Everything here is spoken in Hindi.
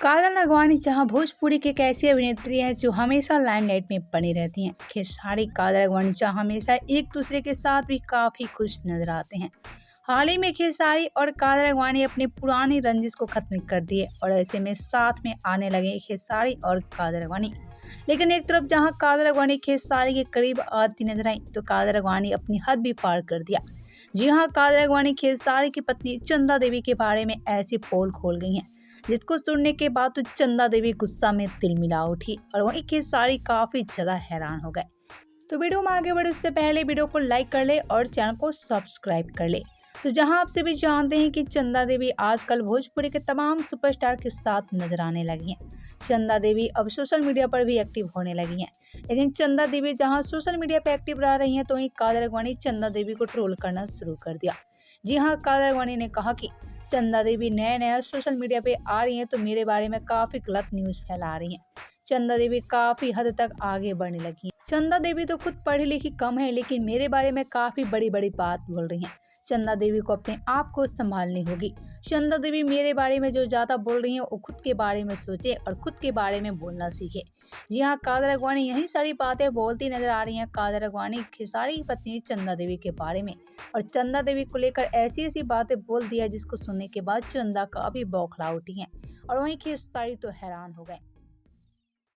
काजल राघवानी जहां भोजपुरी की एक ऐसी अभिनेत्री हैं जो हमेशा लाइमलाइट में बनी रहती हैं। खेसारी काजल राघवानी जहां हमेशा एक दूसरे के साथ भी काफी खुश नजर आते हैं। हाल ही में खेसारी और काजल राघवानी अपनी पुरानी रंजिश को खत्म कर दिए और ऐसे में साथ में आने लगे खेसारी और काजल राघवानी। लेकिन एक तरफ जहां काजल राघवानी खेसारी के करीब आती नजर आई तो काजल राघवानी अपनी हद भी पार कर दिया। जी हाँ, काजल राघवानी खेसारी की पत्नी चंदा देवी के बारे में ऐसी पोल खोल गई हैं जिसको सुनने के बाद तो चंदा देवी गुस्सा में तिलमिला उठी और वहीं खेसारी काफी ज्यादा हैरान हो गए। तो वीडियो में आगे बढ़े उससे पहले वीडियो को लाइक कर ले और चैनल को सब्सक्राइब कर ले। तो जहां आप सभी जानते हैं कि चंदा देवी आजकल भोजपुरी के तमाम सुपरस्टार के साथ नजर आने लगी हैं। चंदा देवी अब सोशल मीडिया पर भी एक्टिव होने लगी हैं। लेकिन चंदा देवी जहां सोशल मीडिया पर एक्टिव रह रही हैं तो वहीं काजल राघवानी चंदा देवी को ट्रोल करना शुरू कर दिया। जी हाँ, काजल राघवानी ने कहा कि चंदा देवी नया सोशल मीडिया पे आ रही हैं तो मेरे बारे में काफी गलत न्यूज फैला रही हैं। चंदा देवी काफी हद तक आगे बढ़ने लगी हैं। चंदा देवी तो खुद पढ़ी लिखी कम है लेकिन मेरे बारे में काफी बड़ी बड़ी बात बोल रही हैं। चंदा देवी को अपने आप को संभालनी होगी। चंदा देवी मेरे बारे में जो ज्यादा बोल रही हैं वो खुद के बारे में सोचे और खुद के बारे में बोलना सीखे। जी हाँ, काजल राघवानी यही सारी बातें बोलती नजर आ रही हैं। काजल राघवानी खेसारी की पत्नी चंदा देवी के बारे में और चंदा देवी को लेकर ऐसी ऐसी बातें बोल दिया जिसको सुनने के बाद चंदा काफी बौखला उठी हैं और वहीं खेसारी तो हैरान हो गए।